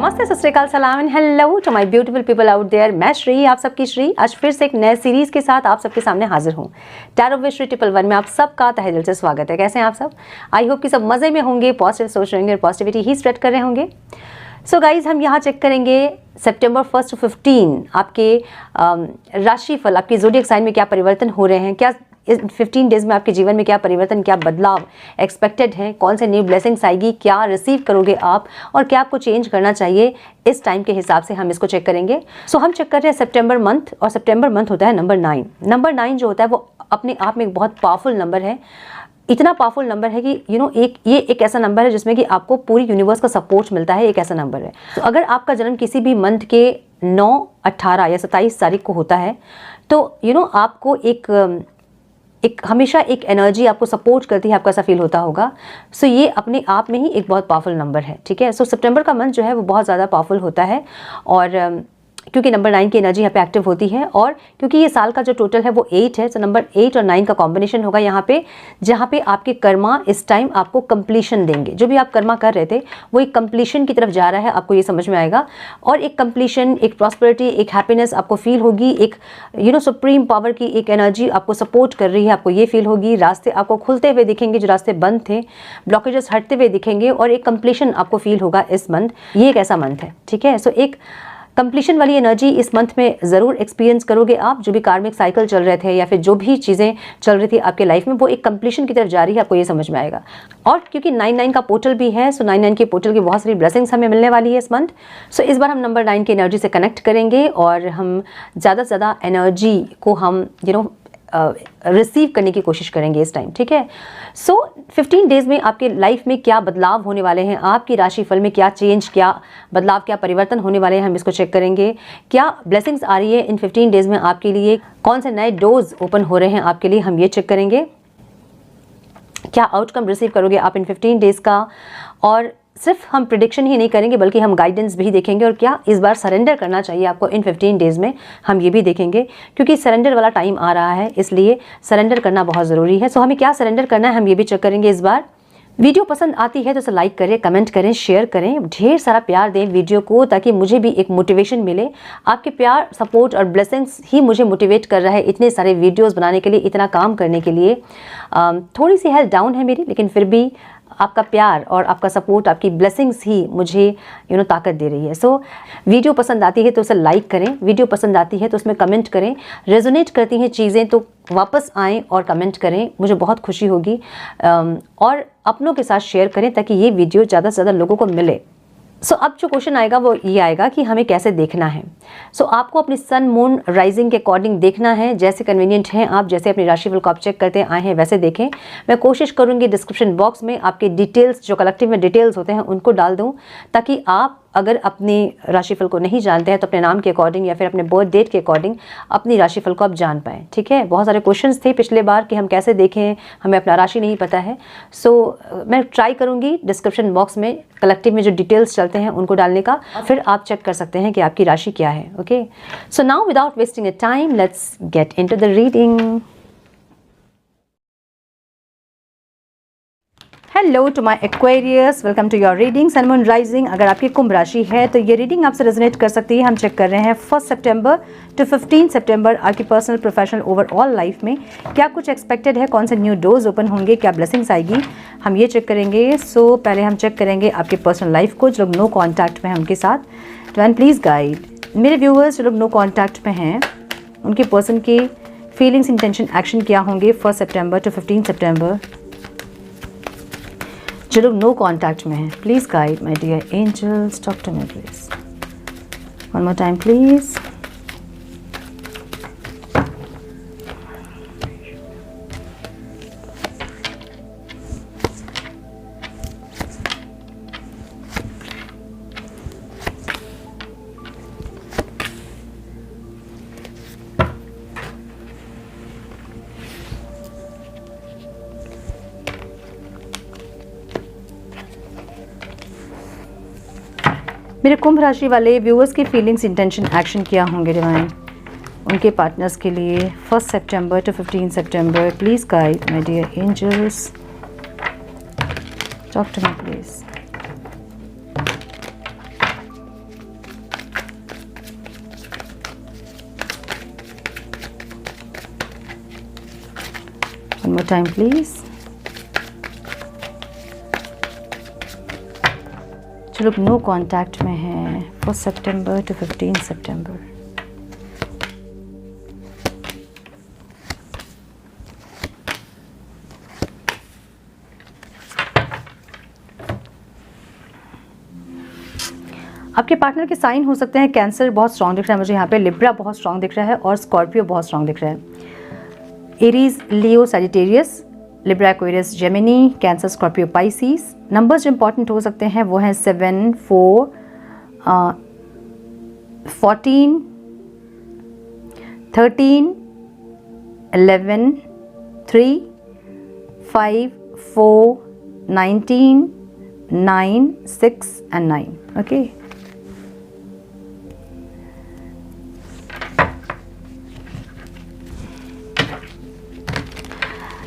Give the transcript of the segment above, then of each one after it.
नमस्ते, सत श्री अकाल, सलाम and hello to my beautiful people out there. मैं श्री, आप सबकी श्री, आज फिर से एक नए सीरीज के साथ आप सबके सामने हाजिर हूँ। टैरो विद श्री 111 में आप सबका तहे दिल से स्वागत है। कैसे हैं आप सब? आई होप कि सब मज़े में होंगे, पॉजिटिव सोच रहे होंगे और पॉजिटिविटी ही स्प्रेड कर रहे होंगे। सो गाइज, हम यहाँ चेक करेंगे सितंबर 1 to 15 आपके राशिफल, आपके ज़ोडिएक साइन में क्या परिवर्तन हो रहे हैं, क्या इस 15 डेज में आपके जीवन में क्या परिवर्तन, क्या बदलाव एक्सपेक्टेड है, कौन से न्यू ब्लेसिंग्स आएगी, क्या रिसीव करोगे आप और क्या आपको चेंज करना चाहिए। इस टाइम के हिसाब से हम इसको चेक करेंगे। सो हम चेक कर रहे हैं सितंबर मंथ, और सितंबर मंथ होता है नंबर 9। नंबर 9 जो होता है वो अपने आप में एक बहुत पावरफुल नंबर है। इतना पावरफुल नंबर है कि ये एक ऐसा नंबर है जिसमें कि आपको पूरी यूनिवर्स का सपोर्ट मिलता है। एक ऐसा नंबर है। तो अगर आपका जन्म किसी भी मंथ के 9, 18 या 27 तारीख को होता है तो आपको एक हमेशा एक एनर्जी आपको सपोर्ट करती है, आपको ऐसा फील होता होगा। सो ये अपने आप में ही एक बहुत पावरफुल नंबर है। ठीक है। सो सितंबर का मंथ जो है वो बहुत ज़्यादा पावरफुल होता है, और क्योंकि नंबर 9 की एनर्जी यहाँ पे एक्टिव होती है, और क्योंकि ये साल का जो टोटल है वो 8 है, तो नंबर 8 और 9 का कॉम्बिनेशन होगा यहाँ पे, जहाँ पे आपके कर्मा इस टाइम आपको कंप्लीशन देंगे। जो भी आप कर्मा कर रहे थे वो एक कंप्लीशन की तरफ जा रहा है, आपको ये समझ में आएगा। और एक कंप्लीशन, एक प्रॉस्पेरिटी, एक हैप्पीनेस आपको फील होगी। एक सुप्रीम पावर की एक एनर्जी आपको सपोर्ट कर रही है, आपको ये फील होगी। रास्ते आपको खुलते हुए दिखेंगे, जो रास्ते बंद थे, ब्लॉकेजेस हटते हुए दिखेंगे, और एक कंप्लीशन आपको फील होगा इस मंथ। ये एक ऐसा मंथ है। ठीक है। सो एक कंप्लीशन वाली एनर्जी इस मंथ में ज़रूर एक्सपीरियंस करोगे आप। जो भी कार्मिक साइकिल चल रहे थे या फिर जो भी चीज़ें चल रही थी आपके लाइफ में, वो एक कंप्लीशन की तरफ जा रही है, आपको ये समझ में आएगा। और क्योंकि 9-9 का पोर्टल भी है, सो 9-9 के पोर्टल की बहुत सारी ब्लेसिंग्स हमें मिलने वाली है इस मंथ। सो इस बार हम नंबर 9 की एनर्जी से कनेक्ट करेंगे, और हम ज़्यादा से ज़्यादा एनर्जी को हम रिसीव करने की कोशिश करेंगे इस टाइम। ठीक है। सो 15 डेज में आपके लाइफ में क्या बदलाव होने वाले हैं, आपकी राशिफल में क्या चेंज, क्या बदलाव, क्या परिवर्तन होने वाले हैं, हम इसको चेक करेंगे। क्या ब्लेसिंग्स आ रही है इन 15 डेज में आपके लिए, कौन से नए डोर्स ओपन हो रहे हैं आपके लिए, हम ये चेक करेंगे। क्या आउटकम रिसीव करोगे आप इन 15 डेज का, और सिर्फ हम प्रिडिक्शन ही नहीं करेंगे बल्कि हम गाइडेंस भी देखेंगे। और क्या इस बार सरेंडर करना चाहिए आपको इन 15 डेज में, हम ये भी देखेंगे, क्योंकि सरेंडर वाला टाइम आ रहा है, इसलिए सरेंडर करना बहुत ज़रूरी है। सो हमें क्या सरेंडर करना है, हम ये भी चेक करेंगे इस बार। वीडियो पसंद आती है तो इसे लाइक करें, कमेंट करें, शेयर करें, ढेर सारा प्यार दें वीडियो को, ताकि मुझे भी एक मोटिवेशन मिले। आपके प्यार, सपोर्ट और ब्लेसिंग्स ही मुझे मोटिवेट कर रहा है इतने सारे वीडियोस बनाने के लिए, इतना काम करने के लिए। थोड़ी सी हेल्थ डाउन है मेरी, लेकिन फिर भी आपका प्यार और आपका सपोर्ट, आपकी ब्लेसिंग्स ही मुझे ताकत दे रही है। सो वीडियो पसंद आती है तो उसे लाइक करें, वीडियो पसंद आती है तो उसमें कमेंट करें, रेजोनेट करती हैं चीज़ें तो वापस आएँ और कमेंट करें, मुझे बहुत खुशी होगी। और अपनों के साथ शेयर करें ताकि ये वीडियो ज़्यादा से ज़्यादा लोगों को मिले। सो अब जो क्वेश्चन आएगा वो ये आएगा कि हमें कैसे देखना है। सो आपको अपनी सन, मून, राइजिंग के अकॉर्डिंग देखना है, जैसे कन्वीनियंट हैं आप, जैसे अपनी राशिफल को आप चेक करते आए हैं वैसे देखें। मैं कोशिश करूंगी डिस्क्रिप्शन बॉक्स में आपके डिटेल्स, जो कलेक्टिव में डिटेल्स होते हैं, उनको डाल दूं, ताकि आप अगर अपनी राशिफल को नहीं जानते हैं तो अपने नाम के अकॉर्डिंग या फिर अपने बर्थ डेट के अकॉर्डिंग अपनी राशिफल को आप जान पाएँ। ठीक है। बहुत सारे क्वेश्चंस थे पिछले बार कि हम कैसे देखें, हमें अपना राशि नहीं पता है। सो मैं ट्राई करूंगी डिस्क्रिप्शन बॉक्स में कलेक्टिव में जो डिटेल्स चलते हैं उनको डालने का, फिर आप चेक कर सकते हैं कि आपकी राशि क्या है। Okay. So now without wasting a time, let's get into the reading. Hello to my Aquarius, welcome to your reading sun, moon, rising. अगर आपकी कुंभ राशि है तो ये रीडिंग आपसे रेजोनेट कर सकती है। हम चेक कर रहे हैं 1 सितंबर टू 15 सितंबर आपकी पर्सनल, प्रोफेशनल, ओवरऑल लाइफ में क्या कुछ एक्सपेक्टेड है, कौन से न्यू डोर्स ओपन होंगे, क्या ब्लेसिंग्स आएगी, हम ये चेक करेंगे। सो पहले हम चेक करेंगे आपके पर्सनल लाइफ को, जो लोग नो कॉन्टैक्ट में हैं उनके साथ। डिवाइन प्लीज़ गाइड मेरे व्यूअर्स, जो लोग नो कॉन्टैक्ट में हैं उनके पर्सन के फीलिंग्स, इंटेंशन, एक्शन क्या होंगे 1 सितंबर टू 15 सितंबर। जो लोग नो कॉन्टैक्ट में हैं, please guide my dear angels, talk to me please, one more time please. मेरे कुंभ राशि वाले व्यूअर्स की फीलिंग्स, इंटेंशन, एक्शन क्या होंगे डिवाइन उनके पार्टनर्स के लिए 1 सितंबर टू 15 सितंबर। Please guide my dear angels, talk to me please. One more time please. जो लोग नो कॉन्टैक्ट में हैं 1 सितंबर टू 15 सितंबर, आपके पार्टनर के साइन हो सकते हैं कैंसर बहुत स्ट्रांग दिख रहा है मुझे यहाँ पे, लिब्रा बहुत स्ट्रांग दिख रहा है और स्कॉर्पियो बहुत स्ट्रांग दिख रहा है। Aries, Leo, Sagittarius, Libra, Aquarius, Gemini, Cancer, Scorpio, Pisces. Numbers जो इंपॉर्टेंट हो सकते हैं वो हैं 7, 4, 14, 13, 11, 3, 5, 4, 19, 9, 6 and 9। ओके,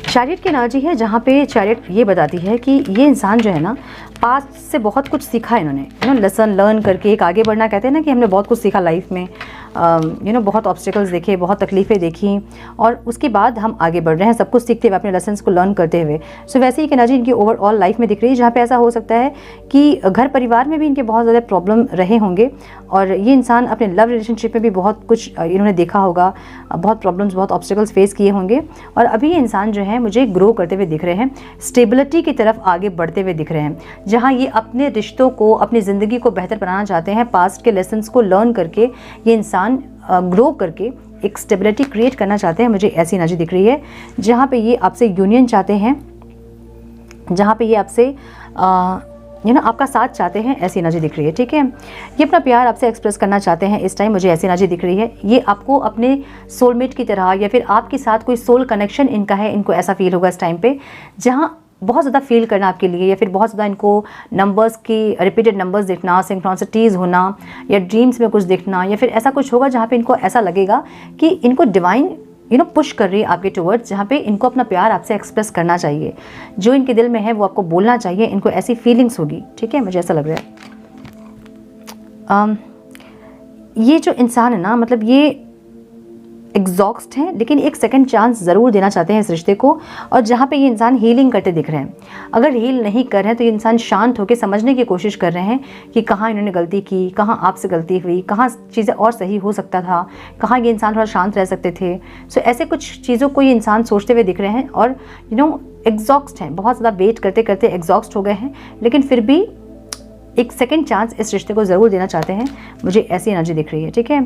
चैरियट की एनर्जी है जहाँ पे चैरियट ये बताती है कि ये इंसान जो है ना पास्ट से बहुत कुछ सीखा है इन्होंने, लेसन लर्न करके एक आगे बढ़ना, कहते हैं ना कि हमने बहुत कुछ सीखा लाइफ में, बहुत ऑब्स्टिकल्स देखे, बहुत तकलीफ़ें देखी और उसके बाद हम आगे बढ़ रहे हैं सब कुछ सीखते हुए, अपने लेसन्स को लर्न करते हुए। सो वैसे ही एक एनर्जी इनकी ओवरऑल लाइफ में दिख रही है जहाँ पे ऐसा हो सकता है कि घर परिवार में भी इनके बहुत ज़्यादा प्रॉब्लम रहे होंगे और ये इंसान अपने लव रिलेशनशिप में भी बहुत कुछ इन्होंने देखा होगा, बहुत प्रॉब्लम्स, बहुत ऑब्स्टिकल्स फेस किए होंगे और अभी ये इंसान जो है मुझे ग्रो करते हुए दिख रहे हैं, स्टेबिलिटी की तरफ आगे बढ़ते हुए दिख रहे हैं, जहाँ ये अपने रिश्तों को, अपनी ज़िंदगी को बेहतर बनाना चाहते हैं। पास्ट के लेसन्स को लर्न करके ये इंसान ग्रो करके एक स्टेबिलिटी क्रिएट करना चाहते हैं, मुझे ऐसी एनर्जी दिख रही है। जहाँ पे ये आपसे यूनियन चाहते हैं, जहाँ पे ये आपसे आपका साथ चाहते हैं, ऐसी एनर्जी दिख रही है। ठीक है, ये अपना प्यार आपसे एक्सप्रेस करना चाहते हैं इस टाइम, मुझे ऐसी एनर्जी दिख रही है। ये आपको अपने सोलमेट की तरह या फिर आपके साथ कोई सोल कनेक्शन इनका है, इनको ऐसा फील होगा इस टाइम पे, जहाँ बहुत ज़्यादा फील करना आपके लिए या फिर बहुत ज़्यादा इनको नंबर्स की रिपीटेड नंबर्स देखना, सिंक्रोनिसिटीज़ होना या ड्रीम्स में कुछ देखना या फिर ऐसा कुछ होगा जहाँ पे इनको ऐसा लगेगा कि इनको डिवाइन पुश कर रही है आपके टुवर्ड्स, जहाँ पे इनको अपना प्यार आपसे एक्सप्रेस करना चाहिए, जो इनके दिल में है वो आपको बोलना चाहिए, इनको ऐसी फीलिंग्स होगी। ठीक है, मुझे ऐसा लग रहा है। ये जो इंसान है ना, मतलब ये एग्जॉस्ट हैं लेकिन एक सेकंड चांस ज़रूर देना चाहते हैं इस रिश्ते को, और जहाँ पे ये इंसान हीलिंग करते दिख रहे हैं। अगर हील नहीं कर रहे हैं तो ये इंसान शांत होकर समझने की कोशिश कर रहे हैं कि कहाँ इन्होंने गलती की, कहाँ आपसे गलती हुई, कहाँ चीज़ें और सही हो सकता था, कहाँ ये इंसान थोड़ा शांत रह सकते थे। सो ऐसे कुछ चीज़ों को ये इंसान सोचते हुए दिख रहे हैं और एग्जॉस्ट हैं, बहुत ज़्यादा वेट करते करते एग्जॉस्ट हो गए हैं, लेकिन फिर भी एक सेकंड चांस इस रिश्ते को ज़रूर देना चाहते हैं, मुझे ऐसी एनर्जी दिख रही है। ठीक है,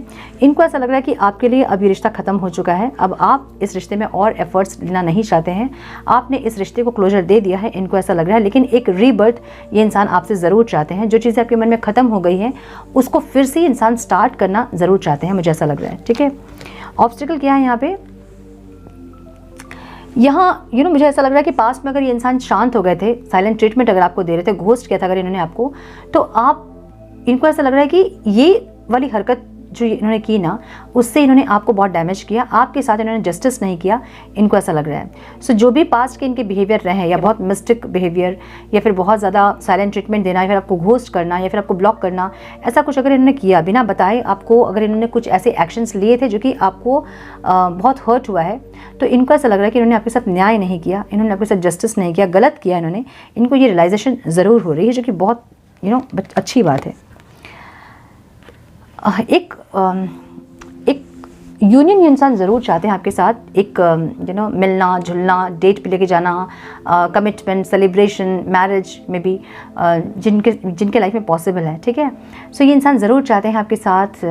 इनको ऐसा लग रहा है कि आपके लिए अब ये रिश्ता ख़त्म हो चुका है, अब आप इस रिश्ते में और एफर्ट्स लेना नहीं चाहते हैं, आपने इस रिश्ते को क्लोजर दे दिया है, इनको ऐसा लग रहा है। लेकिन एक रीबर्थ ये इंसान आपसे ज़रूर चाहते हैं, जो चीज़ें आपके मन में ख़त्म हो गई हैं उसको फिर से इंसान स्टार्ट करना ज़रूर चाहते हैं, मुझे ऐसा लग रहा है। ठीक है, ऑब्स्टिकल क्या है यहाँ पे, यहाँ मुझे ऐसा लग रहा है कि पास्ट में अगर ये इंसान शांत हो गए थे, साइलेंट ट्रीटमेंट अगर आपको दे रहे थे, घोस्ट किया था अगर इन्होंने आपको, तो आप इनको ऐसा लग रहा है कि ये वाली हरकत जो इन्होंने की ना, उससे इन्होंने आपको बहुत डैमेज किया, आपके साथ इन्होंने जस्टिस नहीं किया, इनको ऐसा लग रहा है। सो जो भी पास्ट के इनके बिहेवियर रहे हैं, या बहुत मिस्टिक बिहेवियर या फिर बहुत ज़्यादा साइलेंट ट्रीटमेंट देना या फिर आपको घोस्ट करना या फिर आपको ब्लॉक करना, ऐसा कुछ अगर इन्होंने किया बिना बताए आपको, अगर इन्होंने कुछ ऐसे एक्शंस लिए थे जो कि आपको बहुत हर्ट हुआ है, तो इनको ऐसा लग रहा है कि इन्होंने आपके साथ न्याय नहीं किया, इन्होंने आपके साथ जस्टिस नहीं किया, गलत किया इन्होंने, इनको ये रियलाइजेशन ज़रूर हो रही है, जो कि बहुत अच्छी बात है। एक यूनियन इंसान ज़रूर चाहते हैं आपके साथ, एक मिलना जुलना, डेट पे लेके जाना, कमिटमेंट, सेलिब्रेशन, मैरिज में भी जिनके लाइफ में पॉसिबल है। ठीक है, सो ये इंसान ज़रूर चाहते हैं आपके साथ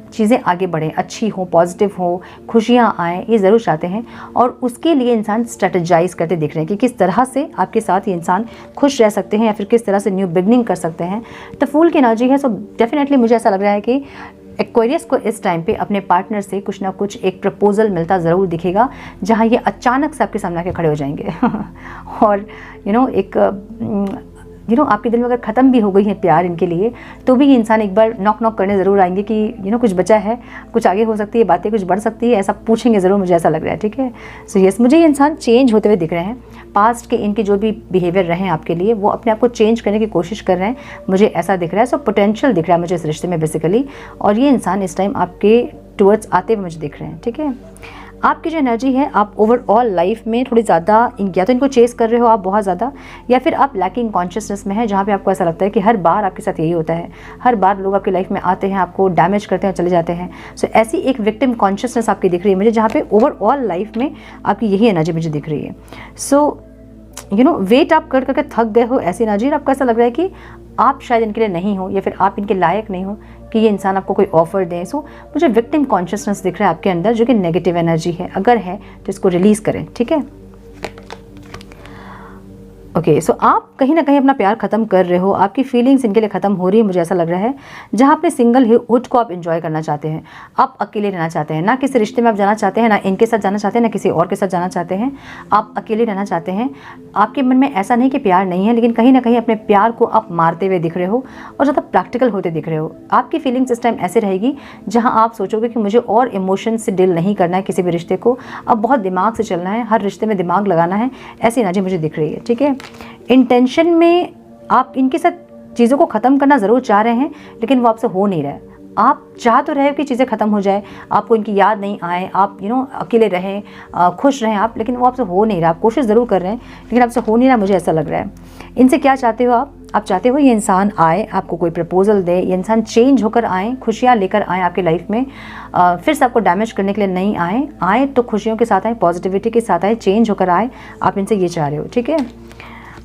चीज़ें आगे बढ़ें, अच्छी हो, पॉजिटिव हो, खुशियाँ आएँ, ये ज़रूर चाहते हैं, और उसके लिए इंसान स्ट्रेटजाइज करते दिख रहे हैं कि किस तरह से आपके साथ ये इंसान खुश रह सकते हैं या फिर किस तरह से न्यू बिगनिंग कर सकते हैं। तो फूल की एनर्जी है, सो डेफिनेटली मुझे ऐसा लग रहा है कि एक्वेरियस को इस टाइम पे अपने पार्टनर से कुछ ना कुछ एक प्रपोजल मिलता ज़रूर दिखेगा, जहाँ ये अचानक से आपके सामने आके खड़े हो जाएंगे और एक आपके दिल में अगर ख़त्म भी हो गई है प्यार इनके लिए, तो भी ये इंसान एक बार नॉक करने ज़रूर आएंगे कि कुछ बचा है, कुछ आगे हो सकती है, बातें कुछ बढ़ सकती है, ऐसा पूछेंगे ज़रूर, मुझे ऐसा लग रहा है। ठीक है, सो यस, मुझे ये इंसान चेंज होते हुए दिख रहे हैं, पास्ट के इनके जो भी बिहेवियर रहे हैं आपके लिए, वो अपने आप को चेंज करने की कोशिश कर रहे हैं, मुझे ऐसा दिख रहा है। सो पोटेंशियल दिख रहा है मुझे इस रिश्ते में बेसिकली, और ये इंसान इस टाइम आपके टुवर्ड्स आते हुए मुझे दिख रहे हैं। ठीक है, आपकी जो एनर्जी है, आप ओवरऑल लाइफ में थोड़ी ज़्यादा या तो इनको चेस कर रहे हो आप बहुत ज़्यादा, या फिर आप लैकिंग कॉन्शियसनेस में है, जहाँ पे आपको ऐसा लगता है कि हर बार आपके साथ यही होता है, हर बार लोग आपकी लाइफ में आते हैं, आपको डैमेज करते हैं और चले जाते हैं। सो ऐसी एक विक्टिम कॉन्शियसनेस आपकी दिख रही है मुझे, जहाँ पे ओवरऑल लाइफ में आपकी यही एनर्जी मुझे दिख रही है। सो वेट आप कर करके थक गए हो, ऐसी एनर्जी। आपको ऐसा लग रहा है कि आप शायद इनके लिए नहीं हो, या फिर आप इनके लायक नहीं हो कि ये इंसान आपको कोई ऑफर दें। सो मुझे विक्टिम कॉन्शियसनेस दिख रहा है आपके अंदर, जो कि नेगेटिव एनर्जी है। अगर है तो इसको रिलीज़ करें, ठीक है। ओके, सो आप कहीं ना कहीं अपना प्यार ख़त्म कर रहे हो, आपकी फीलिंग्स इनके लिए ख़त्म हो रही है, मुझे ऐसा लग रहा है। जहाँ अपने सिंगल हुड को आप एंजॉय करना चाहते हैं, आप अकेले रहना चाहते हैं, ना किसी रिश्ते में आप जाना चाहते हैं, ना इनके साथ जाना चाहते हैं, ना किसी और के साथ जाना चाहते हैं, आप अकेले रहना चाहते हैं। आपके मन में ऐसा नहीं कि प्यार नहीं है, लेकिन कहीं ना कहीं अपने प्यार को आप मारते हुए दिख रहे हो और ज़्यादा प्रैक्टिकल होते दिख रहे हो। आपकी फीलिंग्स इस टाइम ऐसे रहेगी जहाँ आप सोचोगे कि मुझे और इमोशन से डील नहीं करना है किसी भी रिश्ते को, अब बहुत दिमाग से चलना है, हर रिश्ते में दिमाग लगाना है, ऐसी एनर्जी मुझे दिख रही है, ठीक है। इंटेंशन में आप इनके साथ चीज़ों को ख़त्म करना ज़रूर चाह रहे हैं, लेकिन वो आपसे हो नहीं रहा है। आप चाह तो रहे हो कि चीज़ें ख़त्म हो जाए, आपको इनकी याद नहीं आए, आप अकेले रहें, खुश रहें आप, लेकिन वो आपसे हो नहीं रहा। आप कोशिश ज़रूर कर रहे हैं, लेकिन आपसे हो नहीं रहा, मुझे ऐसा लग रहा है। इनसे क्या चाहते हो आप चाहते हो ये इंसान आए, आपको कोई प्रपोजल दे, ये इंसान चेंज होकर आए, खुशियाँ लेकर आए आपकी लाइफ में, फिर से आपको डैमेज करने के लिए नहीं आए तो खुशियों के साथ आए, पॉजिटिविटी के साथ आए, चेंज होकर आए। आप इनसे ये चाह रहे हो, ठीक है।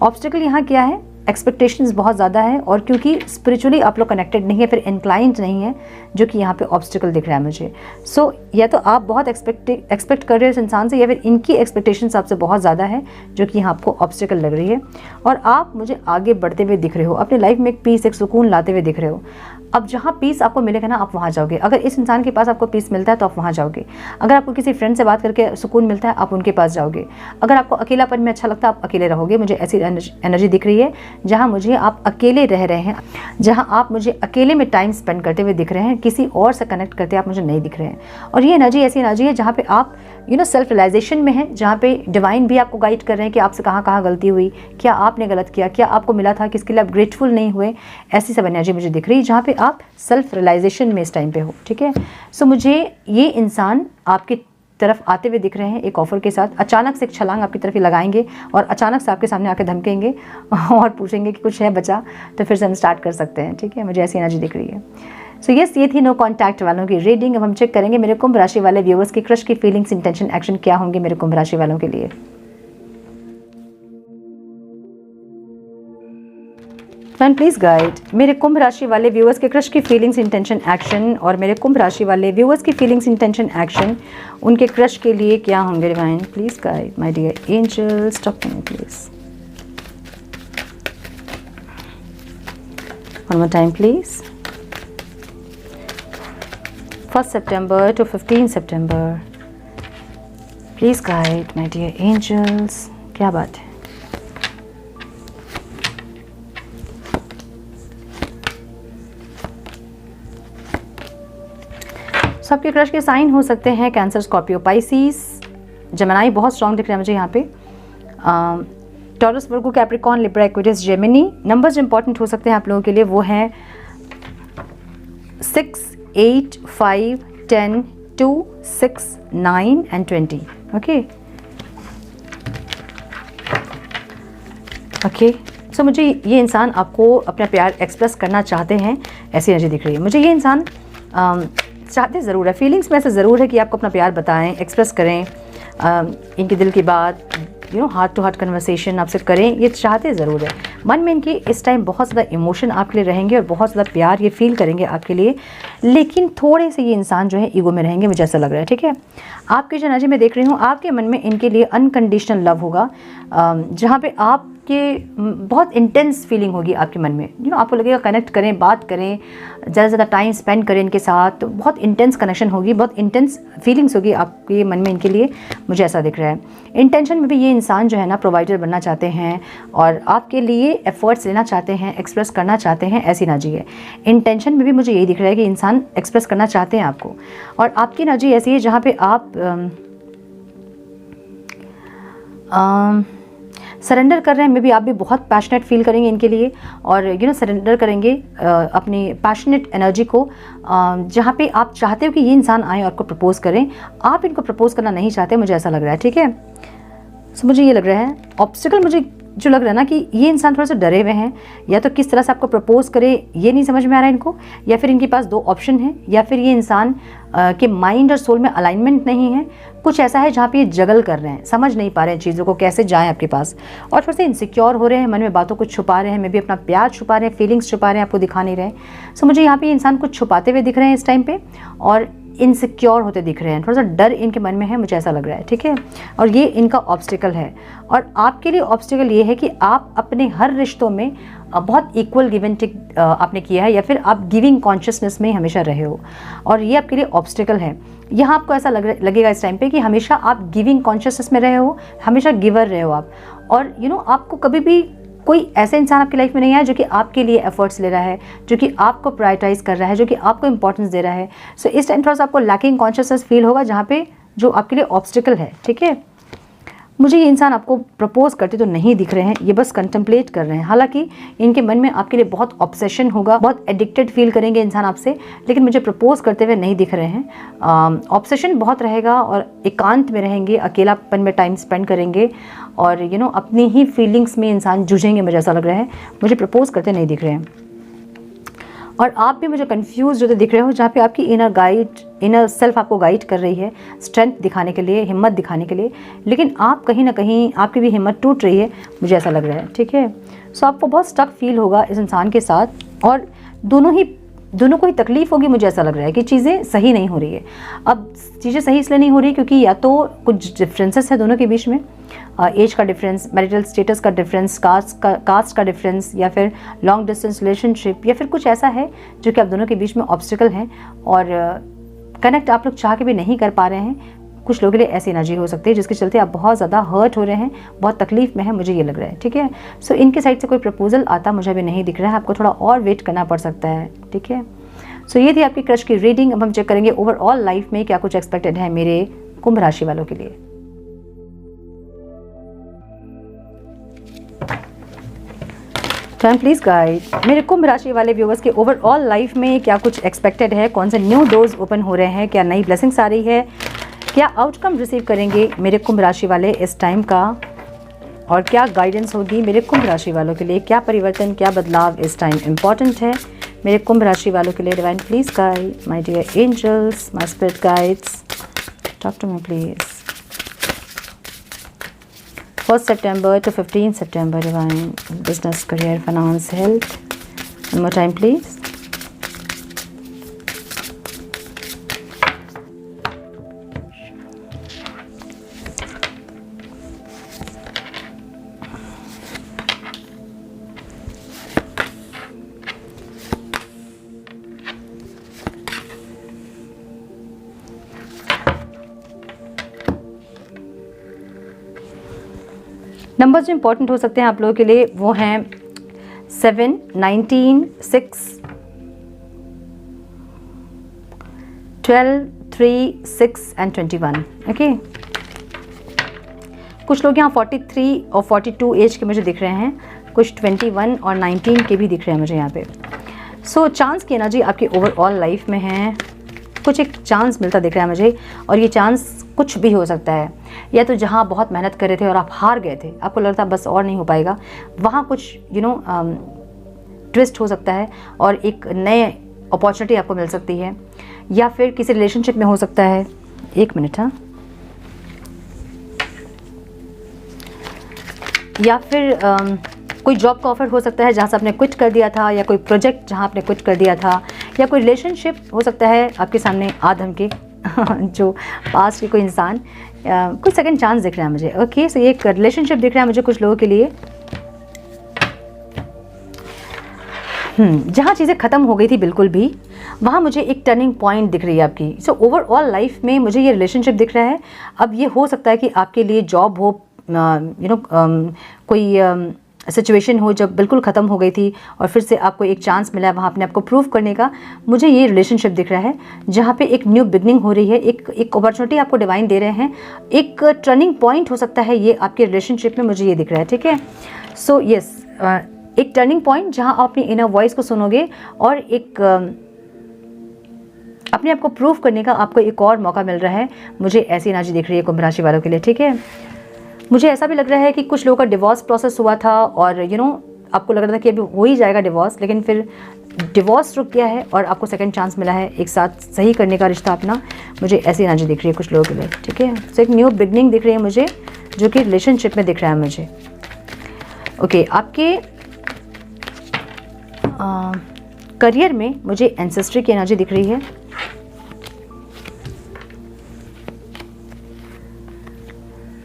ऑब्स्टिकल यहाँ क्या है, एक्सपेक्टेशंस बहुत ज़्यादा है, और क्योंकि स्पिरिचुअली आप लोग कनेक्टेड नहीं है, फिर इंक्लाइंड नहीं है, जो कि यहाँ पे ऑब्स्टिकल दिख रहा है मुझे। सो या तो आप बहुत एक्सपेक्ट कर रहे हो इस इंसान से, या फिर इनकी एक्सपेक्टेशंस आपसे बहुत ज़्यादा है, जो कि यहाँ आपको ऑब्स्टिकल लग रही है। और आप मुझे आगे बढ़ते हुए दिख रहे हो, अपनी लाइफ में एक पीस, एक सुकून लाते हुए दिख रहे हो। अब जहाँ पीस आपको मिलेगा ना, आप वहाँ जाओगे। अगर इस इंसान के पास आपको पीस मिलता है तो आप वहाँ जाओगे। अगर आपको किसी फ्रेंड से बात करके सुकून मिलता है, आप उनके पास जाओगे। अगर आपको अकेलापन में अच्छा लगता है, आप अकेले रहोगे। मुझे ऐसी एनर्जी दिख रही है जहाँ मुझे आप अकेले रह रहे हैं, जहाँ आप मुझे अकेले में टाइम स्पेंड करते हुए दिख रहे हैं, किसी और से कनेक्ट करते आप मुझे नहीं दिख रहे हैं। और ये एनर्जी ऐसी एनर्जी है जहाँ पे आप सेल्फ रियलाइजेशन में है, जहाँ पे डिवाइन भी आपको गाइड कर रहे हैं कि आपसे कहाँ कहाँ गलती हुई, क्या आपने गलत किया, क्या आपको मिला था, किसके लिए आप ग्रेटफुल नहीं हुए। ऐसी सब एनर्जी मुझे दिख रही है जहाँ पे आप सेल्फ रियलाइजेशन में इस टाइम पे हो, ठीक है। सो मुझे ये इंसान आपकी तरफ आते हुए दिख रहे हैं एक ऑफर के साथ। अचानक से एक छलांग आपकी तरफ ही लगाएंगे और अचानक से आपके सामने आके धमकेंगे और पूछेंगे कि कुछ है बचा, तो फिर से हम स्टार्ट कर सकते हैं, ठीक है। मुझे ऐसी एनर्जी दिख रही है। सो यस, ये थी नो कॉन्टैक्ट वालों की रीडिंग। अब हम चेक करेंगे मेरे कुंभ राशि वाले व्यूअर्स की क्रश की फीलिंग्स, इंटेंशन, एक्शन क्या होंगे मेरे कुंभ राशि वालों के लिए। मैन प्लीज गाइड मेरे कुंभ राशि वाले व्यूअर्स के क्रश की फीलिंग्स, इंटेंशन, एक्शन, और मेरे कुंभ राशि वाले व्यूअर्स की फीलिंग्स, इंटेंशन, एक्शन उनके क्रश के लिए क्या होंगे। Divine please guide my dear angels, talk to me please. One more time please. 1 September to 15 September. Please guide my dear angels. क्या बात है। सबके क्रश के साइन हो सकते हैं कैंसर, स्कॉर्पियो, पाइसिस, जेमिनी बहुत स्ट्रॉन्ग दिख रहा है मुझे यहाँ पे, Taurus, Virgo, Capricorn, Libra, Aquarius, Gemini. Numbers important हो सकते हैं आप लोगों के लिए, वो हैं 6, 8, 5, 10, 2, 6, 9 and 20. ओके। सो मुझे ये इंसान आपको अपना प्यार एक्सप्रेस करना चाहते हैं, ऐसी एनर्जी दिख रही है मुझे। ये इंसान चाहते ज़रूर है, फीलिंग्स में ऐसे ज़रूर है कि आपको अपना प्यार बताएं, एक्सप्रेस करें, इनके दिल की बात, हार्ट टू हार्ट कन्वर्सेशन आपसे करें, ये चाहते ज़रूर है। मन में इनकी इस टाइम बहुत ज़्यादा इमोशन आपके लिए रहेंगे और बहुत ज़्यादा प्यार ये फील करेंगे आपके लिए, लेकिन थोड़े से ये इंसान जो है ईगो में रहेंगे, मुझे ऐसा लग रहा है, ठीक है। आपकी जो एनर्जी मैं देख रही हूँ, आपके मन में इनके लिए अनकंडीशनल लव होगा, जहाँ पे आपके बहुत इंटेंस फीलिंग होगी आपके मन में। आपको लगेगा कनेक्ट करें, बात करें, ज़्यादा से ज़्यादा टाइम स्पेंड करें इनके साथ, तो बहुत इंटेंस कनेक्शन होगी, बहुत इंटेंस फीलिंग्स होगी आपके मन में इनके लिए, मुझे ऐसा दिख रहा है। इंटेंशन में भी ये इंसान जो है ना प्रोवाइडर बनना चाहते हैं और आपके लिए एफर्ट्स लेना चाहते हैं, एक्सप्रेस करना चाहते हैं, ऐसी एनर्जी है। इंटेंशन में भी मुझे यही दिख रहा है कि इंसान एक्सप्रेस करना चाहते हैं आपको, और आपकी एनर्जी ऐसी है जहाँ पे आप सरेंडर कर रहे हैं, मे बी आप भी बहुत पैशनेट फील करेंगे इनके लिए और सरेंडर करेंगे अपनी पैशनेट एनर्जी को, जहाँ पे आप चाहते हो कि ये इंसान आए और आपको प्रपोज करें, आप इनको प्रपोज करना नहीं चाहते, मुझे ऐसा लग रहा है। ठीक है, सो मुझे ये लग रहा है ऑब्स्टिकल, मुझे जो लग रहा है ना कि ये इंसान थोड़े से डरे हुए हैं, या तो किस तरह से आपको प्रपोज करे ये नहीं समझ में आ रहा है इनको, या फिर इनके पास 2 ऑप्शन हैं, या फिर ये इंसान के माइंड और सोल में अलाइनमेंट नहीं है, कुछ ऐसा है जहाँ पे ये जगल कर रहे हैं, समझ नहीं पा रहे हैं चीज़ों को कैसे जाएं आपके पास, और थोड़े से इनसिक्योर हो रहे हैं, मन में बातों को छुपा रहे हैं, मे भी अपना प्यार छुपा रहे हैं, फीलिंग्स छुपा रहे हैं, आपको दिखा नहीं रहे। सो मुझे यहाँ पे ये इंसान कुछ छुपाते हुए दिख रहे हैं इस टाइम पे, और इनसिक्योर होते दिख रहे हैं, थोड़ा सा डर इनके मन में है, मुझे ऐसा लग रहा है। ठीक है, और ये इनका ऑब्स्टिकल है, और आपके लिए ऑब्स्टिकल ये है कि आप अपने हर रिश्तों में बहुत इक्वल गिव एंड टेक आपने किया है, या फिर आप गिविंग कॉन्शियसनेस में हमेशा रहे हो, और ये आपके लिए ऑब्स्टिकल है। यहाँ आपको ऐसा लगेगा इस टाइम पे कि हमेशा आप गिविंग कॉन्शियसनेस में रहे हो, हमेशा गिवर रहे हो आप, और आपको कभी भी कोई ऐसा इंसान आपकी लाइफ में नहीं आया जो कि आपके लिए एफर्ट्स ले रहा है, जो कि आपको प्रायोरिटाइज कर रहा है, जो कि आपको इंपॉर्टेंस दे रहा है। सो इस टाइम थोड़ा सा आपको लैकिंग कॉन्शियसनेस फील होगा, जहाँ पे जो आपके लिए ऑब्स्टिकल है। ठीक है, मुझे ये इंसान आपको प्रपोज करते तो नहीं दिख रहे हैं, ये बस कंटेम्पलेट कर रहे हैं। हालांकि इनके मन में आपके लिए बहुत ऑब्सेशन होगा, बहुत एडिक्टेड फील करेंगे इंसान आपसे, लेकिन मुझे प्रपोज करते हुए नहीं दिख रहे हैं। ऑब्सेशन बहुत रहेगा और एकांत में रहेंगे, अकेलापन में टाइम स्पेंड करेंगे, और अपनी ही फीलिंग्स में इंसान जूझेंगे, मुझे ऐसा लग रहा है। मुझे प्रपोज करते नहीं दिख रहे हैं, और आप भी मुझे कंफ्यूज होते दिख रहे हो, जहाँ पे आपकी इनर सेल्फ आपको गाइड कर रही है, स्ट्रेंथ दिखाने के लिए, हिम्मत दिखाने के लिए, लेकिन आप कहीं ना कहीं आपकी भी हिम्मत टूट रही है, मुझे ऐसा लग रहा है। ठीक है, सो आपको बहुत स्टक फील होगा इस इंसान के साथ, और दोनों को ही तकलीफ होगी, मुझे ऐसा लग रहा है कि चीज़ें सही नहीं हो रही है। अब चीज़ें सही इसलिए नहीं हो रही क्योंकि या तो कुछ डिफरेंसेस है दोनों के बीच में, एज का डिफरेंस, मैरिटल स्टेटस का डिफरेंस, कास्ट का डिफरेंस, या फिर लॉन्ग डिस्टेंस रिलेशनशिप, या फिर कुछ ऐसा है जो कि आप दोनों के बीच में ऑब्स्टिकल हैं, और कनेक्ट आप लोग चाह के भी नहीं कर पा रहे हैं। कुछ लोगों के लिए ऐसी एनर्जी हो सकती है जिसके चलते आप बहुत ज़्यादा हर्ट हो रहे हैं, बहुत तकलीफ में है, मुझे ये लग रहा है। ठीक है, सो इनके साइड से कोई प्रपोजल आता मुझे अभी नहीं दिख रहा है, आपको थोड़ा और वेट करना पड़ सकता है। ठीक है, सो ये थी आपकी क्रश की रीडिंग। अब हम चेक करेंगे ओवरऑल लाइफ में क्या कुछ एक्सपेक्टेड है मेरे कुंभ राशि वालों के लिए। टाइम प्लीज गाइड, मेरे कुंभ राशि वाले व्यूवर्स के ओवरऑल लाइफ में क्या कुछ एक्सपेक्टेड है, कौन से न्यू डोर्स ओपन हो रहे हैं, क्या नई ब्लेसिंग्स आ रही है, क्या आउटकम रिसीव करेंगे मेरे कुंभ राशि वाले इस टाइम का, और क्या गाइडेंस होगी मेरे कुंभ राशि वालों के लिए, क्या परिवर्तन, क्या बदलाव इस टाइम इंपॉर्टेंट है मेरे कुंभ राशि वालों के लिए। Divine please guide, my dear angels, my spirit guides, talk to me please. 1st September to 15th September, divine, business, career, finance, health. One more time please. Numbers जो इंपॉर्टेंट हो सकते हैं आप लोगों के लिए वो हैं 7, 19, 6, 12, 3, 6 एंड 21। ओके, कुछ लोग यहाँ 43 और 42 एज के मुझे दिख रहे हैं, कुछ 21 और 19 के भी दिख रहे हैं मुझे यहाँ पे। सो चांस की एनर्जी आपकी ओवरऑल लाइफ में है, कुछ एक चांस मिलता दिख रहा है मुझे, और ये चांस कुछ भी हो सकता है, या तो जहाँ बहुत मेहनत कर रहे थे और आप हार गए थे, आपको लगता बस और नहीं हो पाएगा, वहाँ कुछ ट्विस्ट हो सकता है और एक नए अपॉर्चुनिटी आपको मिल सकती है, या फिर किसी रिलेशनशिप में हो सकता है। एक मिनट, हाँ, या फिर कोई जॉब का ऑफर हो सकता है जहाँ से आपने क्विट कर दिया था, या कोई प्रोजेक्ट जहाँ आपने क्विट कर दिया था, या कोई रिलेशनशिप हो सकता है आपके सामने आधम के जो पास के कोई इंसान, कुछ सेकंड चांस दिख रहा है मुझे। ओके, सो ये एक रिलेशनशिप दिख रहा है मुझे कुछ लोगों के लिए, जहाँ चीज़ें ख़त्म हो गई थी बिल्कुल भी, वहाँ मुझे एक टर्निंग पॉइंट दिख रही है आपकी। सो ओवरऑल लाइफ में मुझे ये रिलेशनशिप दिख रहा है। अब ये हो सकता है कि आपके लिए जॉब हो, कोई सिचुएशन हो जब बिल्कुल ख़त्म हो गई थी और फिर से आपको एक चांस मिला है वहाँ अपने आप को प्रूव करने का, मुझे ये रिलेशनशिप दिख रहा है जहाँ पे एक न्यू बिगनिंग हो रही है, एक अपॉर्चुनिटी आपको डिवाइन दे रहे हैं, एक टर्निंग पॉइंट हो सकता है ये आपके रिलेशनशिप में, मुझे ये दिख रहा है। ठीक है, सो यस, एक टर्निंग पॉइंट जहाँ आप अपनी इनर वॉइस को सुनोगे और एक अपने आप को प्रूव करने का आपको एक और मौका मिल रहा है। मुझे ऐसी एनर्जी दिख रही है कुंभ राशि वालों के लिए। ठीक है, मुझे ऐसा भी लग रहा है कि कुछ लोगों का डिवोर्स प्रोसेस हुआ था और आपको लग रहा था कि अभी हो ही जाएगा डिवोर्स, लेकिन फिर डिवोर्स रुक गया है और आपको सेकंड चांस मिला है एक साथ सही करने का रिश्ता अपना। मुझे ऐसी एनर्जी दिख रही है कुछ लोगों के लिए। ठीक है, सो एक न्यू बिगनिंग दिख रही है मुझे, जो कि रिलेशनशिप में दिख रहा है मुझे। ओके, आपके करियर में मुझे एंसेस्ट्री की एनर्जी दिख रही है।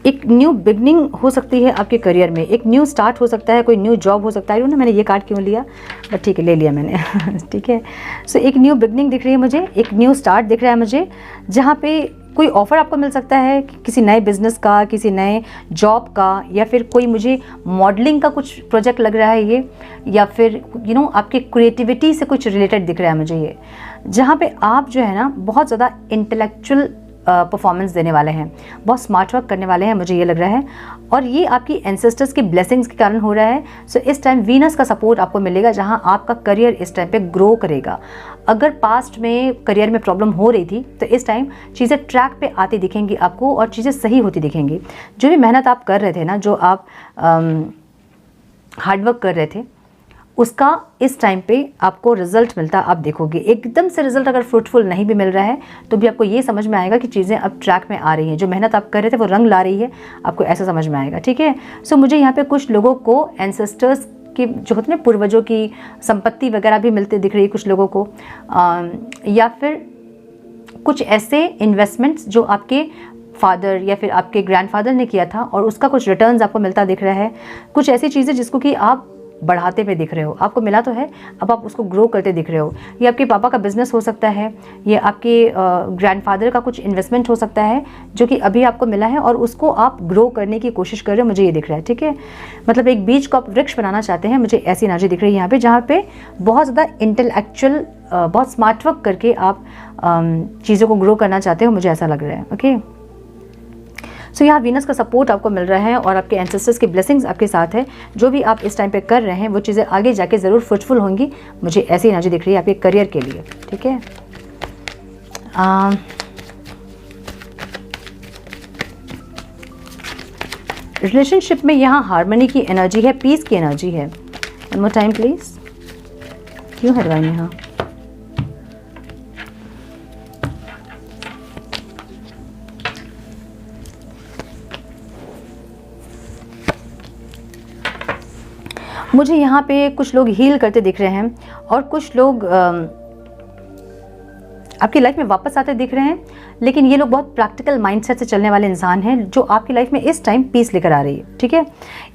एक न्यू बिगनिंग हो सकती है आपके करियर में, एक न्यू स्टार्ट हो सकता है, कोई न्यू जॉब हो सकता है। मैंने ये कार्ड क्यों लिया, बट ठीक है, ले लिया मैंने। ठीक है, सो एक न्यू बिगनिंग दिख रही है मुझे, एक न्यू स्टार्ट दिख रहा है मुझे, जहाँ पे कोई ऑफ़र आपको मिल सकता है किसी नए बिजनेस का, किसी नए जॉब का, या फिर कोई मुझे मॉडलिंग का कुछ प्रोजेक्ट लग रहा है ये, या फिर आपके क्रिएटिविटी से कुछ रिलेटेड दिख रहा है मुझे ये, जहाँ पे आप जो है ना बहुत ज़्यादा इंटेलेक्चुअल परफॉर्मेंस देने वाले हैं, बहुत स्मार्ट वर्क करने वाले हैं, मुझे ये लग रहा है। और ये आपकी एंसेस्टर्स की ब्लेसिंग्स के कारण हो रहा है। सो इस टाइम वीनस का सपोर्ट आपको मिलेगा, जहां आपका करियर इस टाइम पे ग्रो करेगा। अगर पास्ट में करियर में प्रॉब्लम हो रही थी तो इस टाइम चीज़ें ट्रैक पे आती दिखेंगी आपको और चीज़ें सही होती दिखेंगी। जो भी मेहनत आप कर रहे थे ना, जो आप हार्डवर्क कर रहे थे, उसका इस टाइम पे आपको रिजल्ट मिलता आप देखोगे। एकदम से रिजल्ट अगर फ्रूटफुल नहीं भी मिल रहा है तो भी आपको ये समझ में आएगा कि चीज़ें अब ट्रैक में आ रही हैं, जो मेहनत आप कर रहे थे वो रंग ला रही है, आपको ऐसा समझ में आएगा। ठीक है, सो मुझे यहाँ पे कुछ लोगों को एंसेस्टर्स के जो होते हैं पूर्वजों की संपत्ति वगैरह भी मिलते दिख रही है कुछ लोगों को, या फिर कुछ ऐसे इन्वेस्टमेंट्स जो आपके फादर या फिर आपके ग्रैंडफादर ने किया था और उसका कुछ रिटर्न्स आपको मिलता दिख रहा है। कुछ ऐसी चीज़ें जिसको कि आप बढ़ाते हुए दिख रहे हो, आपको मिला तो है, अब आप उसको ग्रो करते दिख रहे हो। ये आपके पापा का बिजनेस हो सकता है, ये आपके ग्रैंडफादर का कुछ इन्वेस्टमेंट हो सकता है जो कि अभी आपको मिला है और उसको आप ग्रो करने की कोशिश कर रहे हो, मुझे ये दिख रहा है। ठीक है, मतलब एक बीज को आप वृक्ष बनाना चाहते हैं, मुझे ऐसी एनर्जी दिख रही है यहाँ पे, जहाँ पे बहुत ज़्यादा इंटेलेक्चुअल, बहुत स्मार्ट वर्क करके आप चीज़ों को ग्रो करना चाहते हो, मुझे ऐसा लग रहा है। ओके, सो यहाँ वीनस का सपोर्ट आपको मिल रहा है और आपके एंसेस्टर्स की ब्लेसिंग्स आपके साथ है। जो भी आप इस टाइम पे कर रहे हैं वो चीज़ें आगे जाके ज़रूर फ्रूटफुल होंगी, मुझे ऐसी एनर्जी दिख रही है आपके करियर के लिए। ठीक है, रिलेशनशिप में यहाँ हार्मनी की एनर्जी है, पीस की एनर्जी है। वन मोर टाइम प्लीज, क्यों है डिवाइन यहाँ? मुझे यहाँ पे कुछ लोग हील करते दिख रहे हैं और कुछ लोग आपकी लाइफ में वापस आते दिख रहे हैं, लेकिन ये लोग बहुत प्रैक्टिकल माइंडसेट से चलने वाले इंसान हैं जो आपकी लाइफ में इस टाइम पीस लेकर आ रही है। ठीक है,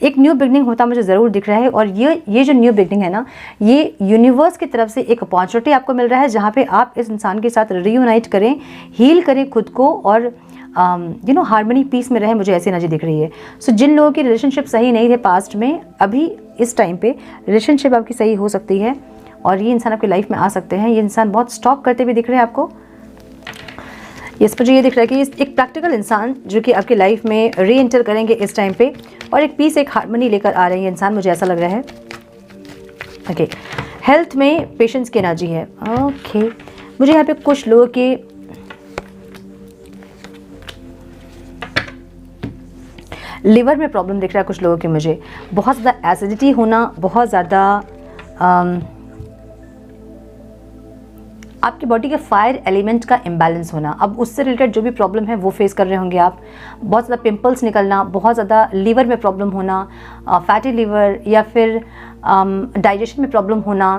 एक न्यू बिगनिंग होता मुझे ज़रूर दिख रहा है और ये जो न्यू बिगनिंग है ना, ये यूनिवर्स की तरफ से एक अपॉर्चुनिटी आपको मिल रहा है जहाँ पे आप इस इंसान के साथ रियूनाइट करें, हील करें खुद को और हार्मनी पीस में रहे, मुझे ऐसी एनर्जी दिख रही है। सो जिन लोगों की रिलेशनशिप सही नहीं थे पास्ट में, अभी इस टाइम पे रिलेशनशिप आपकी सही हो सकती है और ये इंसान आपकी लाइफ में आ सकते हैं। ये इंसान बहुत स्टॉक करते हुए दिख रहे हैं आपको। यस, मुझे ये दिख रहा है कि एक प्रैक्टिकल इंसान जो कि आपकी लाइफ में री एंटर करेंगे इस टाइम पे और एक पीस, एक हार्मनी लेकर आ रहे हैं इंसान, मुझे ऐसा लग रहा है। ओके, हेल्थ में पेशेंस की एनर्जी है। ओके, मुझे यहाँ पे कुछ लोगों के लिवर में प्रॉब्लम दिख रहा है, कुछ लोगों के मुझे बहुत ज़्यादा एसिडिटी होना, बहुत ज़्यादा आपकी बॉडी के फायर एलिमेंट का इम्बैलेंस होना। अब उससे रिलेटेड जो भी प्रॉब्लम है वो फेस कर रहे होंगे आप। बहुत ज़्यादा पिंपल्स निकलना, बहुत ज़्यादा लीवर में प्रॉब्लम होना, फैटी लीवर, या फिर डाइजेशन में प्रॉब्लम होना,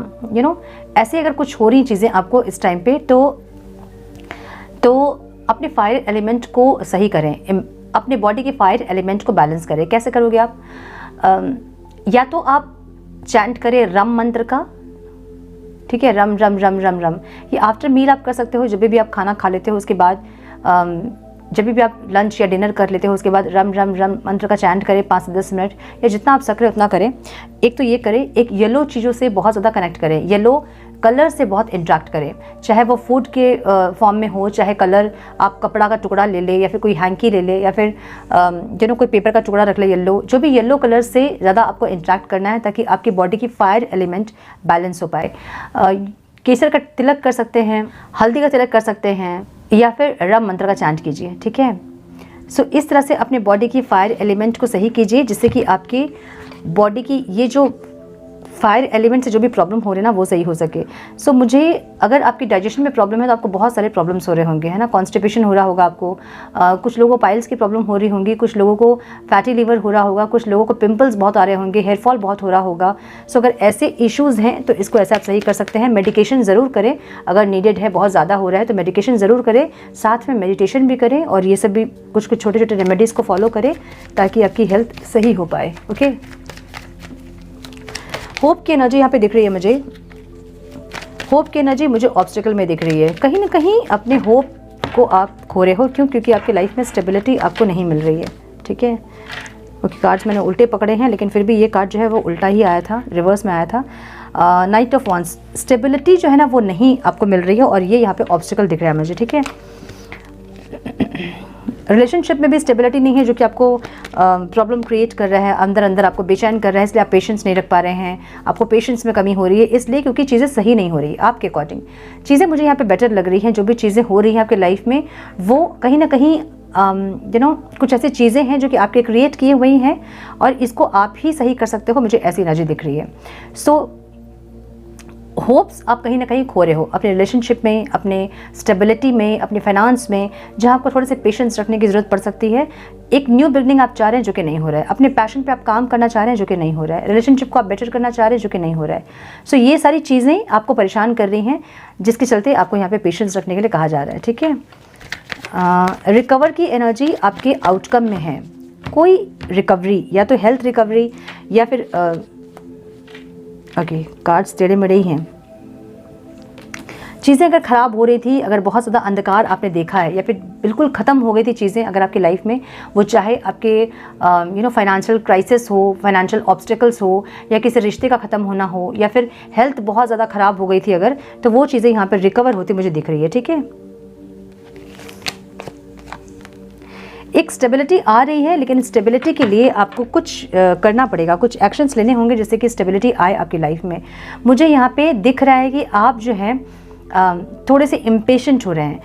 ऐसे अगर कुछ हो रही चीज़ें आपको इस टाइम पे, तो अपने फायर एलिमेंट को सही करें, अपने बॉडी के फायर एलिमेंट को बैलेंस करें। कैसे करोगे आप? या तो आप चैंट करें रम मंत्र का, ठीक है, रम रम रम रम रम। ये आफ्टर मील आप कर सकते हो, जब भी आप खाना खा लेते हो उसके बाद जब भी आप लंच या डिनर कर लेते हो उसके बाद रम रम रम मंत्र का चैंट करें 5 से 10 मिनट, या जितना आप सकें उतना करें। एक तो ये करें, एक येलो चीज़ों से बहुत ज़्यादा कनेक्ट करें, येलो कलर से बहुत इंट्रैक्ट करें, चाहे वो फूड के फॉर्म में हो, चाहे कलर आप कपड़ा का टुकड़ा ले ले, या फिर कोई हैंकी ले ले, या फिर कोई पेपर का टुकड़ा रख ले, येलो, जो भी येलो कलर से ज़्यादा आपको इंट्रैक्ट करना है ताकि आपकी बॉडी की फायर एलिमेंट बैलेंस हो पाए। केसर का तिलक कर सकते हैं, हल्दी का तिलक कर सकते हैं, या फिर रम मंत्र का चैंट कीजिए, ठीक है। सो इस तरह से अपने बॉडी की फायर एलिमेंट को सही कीजिए, जिससे कि आपकी बॉडी की ये जो फायर एलिमेंट से जो भी प्रॉब्लम हो रहे हैं ना वो सही हो सके। सो मुझे, अगर आपकी डाइजेशन में प्रॉब्लम है तो आपको बहुत सारे प्रॉब्लम्स हो रहे होंगे, है ना। कॉन्स्टिपेशन हो रहा होगा आपको, कुछ लोगों को पाइल्स की प्रॉब्लम हो रही होंगी, कुछ लोगों को फैटी लीवर हो रहा होगा, कुछ लोगों को पिंपल्स बहुत आ रहे होंगे, हेयर फॉल बहुत हो रहा होगा। सो अगर ऐसे इश्यूज़ हैं तो इसको ऐसे आप सही कर सकते हैं। मेडिकेशन ज़रूर करें, अगर नीडेड है, बहुत ज़्यादा हो रहा है तो मेडिकेशन ज़रूर करें, साथ में मेडिटेशन भी करें, और ये सब भी कुछ कुछ छोटे छोटे रेमेडीज़ को फॉलो करें ताकि आपकी हेल्थ सही हो पाए। ओके, होप की एनर्जी यहाँ पे दिख रही है मुझे, होप की एनर्जी मुझे ऑब्स्टिकल में दिख रही है। कहीं ना कहीं अपने होप को आप खो रहे हो, क्यों? क्योंकि आपकी लाइफ में स्टेबिलिटी आपको नहीं मिल रही है, ठीक है। क्योंकि कार्ड्स मैंने उल्टे पकड़े हैं, लेकिन फिर भी ये कार्ड जो है वो उल्टा ही आया था, रिवर्स में आया था। नाइट ऑफ वांड्स, स्टेबिलिटी जो है ना वो नहीं आपको मिल रही है, और ये यहाँ पे ऑब्स्टिकल दिख रहा है मुझे, ठीक है। रिलेशनशिप में भी स्टेबिलिटी नहीं है, जो कि आपको प्रॉब्लम क्रिएट कर रहा है, अंदर अंदर आपको बेचैन कर रहा है, इसलिए आप पेशेंस नहीं रख पा रहे हैं, आपको पेशेंस में कमी हो रही है, इसलिए क्योंकि चीज़ें सही नहीं हो रही आपके अकॉर्डिंग। चीज़ें मुझे यहाँ पे बेटर लग रही हैं, जो भी चीज़ें हो रही हैं आपके लाइफ में वो कहीं ना कहीं कुछ ऐसी चीज़ें हैं जो कि आपके क्रिएट किए हुई हैं, और इसको आप ही सही कर सकते हो, मुझे ऐसी एनर्जी दिख रही है। सो होप्स आप कहीं ना कहीं खो रहे हो अपने रिलेशनशिप में, अपने स्टेबिलिटी में, अपने फाइनेंस में, जहाँ आपको थोड़े से पेशेंस रखने की ज़रूरत पड़ सकती है। एक न्यू बिगनिंग आप चाह रहे हैं जो कि नहीं हो रहा है, अपने पैशन पे आप काम करना चाह रहे हैं जो कि नहीं हो रहा है, रिलेशनशिप को आप बेटर करना चाह रहे हैं जो कि नहीं हो रहा है। सो ये सारी चीज़ें आपको परेशान कर रही हैं, जिसके चलते आपको यहाँ पे पेशेंस रखने के लिए कहा जा रहा है, ठीक है। रिकवर की एनर्जी आपके आउटकम में है, कोई रिकवरी, या तो हेल्थ रिकवरी, या फिर ओके, कार्ड्स टेढ़े मेढ़े ही हैं। चीज़ें अगर ख़राब हो रही थी, अगर बहुत ज़्यादा अंधकार आपने देखा है, या फिर बिल्कुल ख़त्म हो गई थी चीज़ें अगर आपकी लाइफ में, वो चाहे आपके फाइनेंशियल क्राइसिस हो, फाइनेंशियल ऑब्स्टिकल्स हो, या किसी रिश्ते का ख़त्म होना हो, या फिर हेल्थ बहुत ज़्यादा ख़राब हो गई थी अगर, तो वो चीज़ें यहाँ पर रिकवर होती मुझे दिख रही है, ठीक है। एक स्टेबिलिटी आ रही है, लेकिन स्टेबिलिटी के लिए आपको कुछ करना पड़ेगा, कुछ एक्शंस लेने होंगे जिससे कि स्टेबिलिटी आए आपकी लाइफ में। मुझे यहाँ पे दिख रहा है कि आप जो है थोड़े से इम्पेशेंट हो रहे हैं,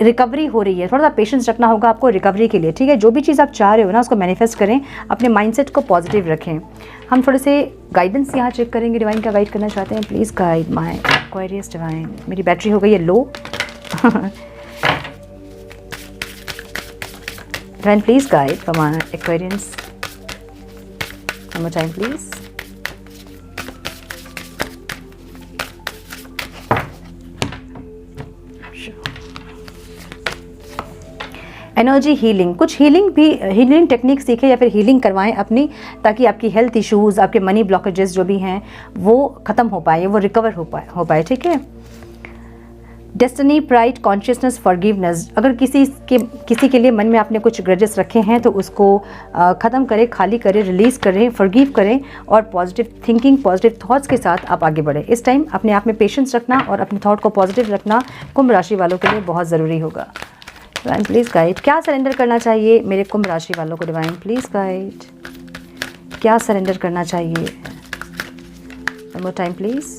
रिकवरी हो रही है, थोड़ा सा पेशेंस रखना होगा आपको रिकवरी के लिए, ठीक है। जो भी चीज़ आप चाह रहे हो ना उसको मैनिफेस्ट करें, अपने माइंडसेट को पॉजिटिव रखें। हम थोड़े से गाइडेंस यहाँ चेक करेंगे, डिवाइन का गाइड करना चाहते हैं। Please guide my Aquarius divine. मेरी बैटरी हो गई है लो। Divine, please guide from our Aquarians. One more time, please. Energy healing, कुछ हीलिंग टेक्निक सीखें या फिर हीलिंग करवाएं अपनी, ताकि आपकी हेल्थ इश्यूज़, आपके मनी ब्लॉकेजेस जो भी हैं वो ख़त्म हो पाए, वो रिकवर हो पाए, ठीक है। डेस्टिनी, प्राइड, कॉन्शियसनेस, फॉरगिवनेस, अगर किसी के लिए मन में आपने कुछ ग्रजेस रखे हैं तो उसको ख़त्म करें, खाली करें, रिलीज़ करें, फॉरगिव करें, और पॉजिटिव थिंकिंग, पॉजिटिव थॉट्स के साथ आप आगे बढ़ें। इस टाइम अपने आप में पेशेंस रखना और अपने थॉट को पॉजिटिव रखना कुंभ राशि वालों के लिए बहुत ज़रूरी होगा। डिवाइन प्लीज़ गाइड, क्या सरेंडर करना चाहिए मेरे कुंभ राशि वालों को? डिवाइन प्लीज़ गाइड, क्या सरेंडर करना चाहिए? One more time please.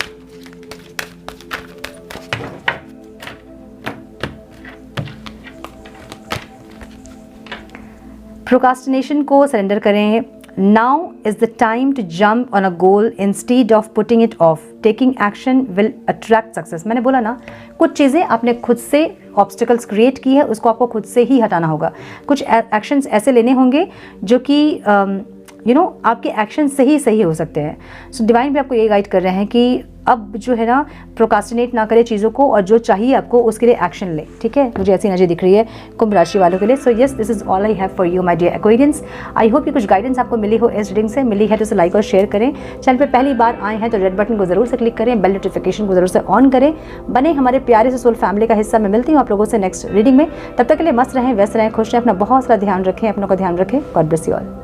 Procrastination को सरेंडर करें। Now is the time to jump on a goal instead of putting it off. Taking action will attract success. मैंने बोला ना, कुछ चीज़ें आपने खुद से ऑब्स्टिकल्स क्रिएट की है, उसको आपको खुद से ही हटाना होगा। कुछ एक्शंस ऐसे लेने होंगे जो कि आपके एक्शन से ही सही हो सकते हैं। सो डिवाइन भी आपको ये गाइड कर रहे हैं कि अब जो है ना प्रोकास्टिनेट ना करें चीज़ों को, और जो चाहिए आपको उसके लिए एक्शन लें, ठीक है। मुझे ऐसी एनर्जी दिख रही है कुंभ राशि वालों के लिए। So yes, this is all I have for you my dear Aquarians. I hope कि कुछ गाइडेंस आपको मिली हो इस रीडिंग से। मिली है तो उसे लाइक और शेयर करें। चैनल पर पहली बार आए हैं तो रेड बटन को जरूर से क्लिक करें, बेल नोटिफिकेशन को जरूर से ऑन करें, बने हमारे प्यारे से सोल फैमिली का हिस्सा। मैं मिलती हूँ आप लोगों से नेक्स्ट रीडिंग में। तब तक के लिए मस्त रहें, व्यस्त रहें, खुश रहें, अपना बहुत सारा ध्यान रखें, अपनों का ध्यान रखें। God bless you all.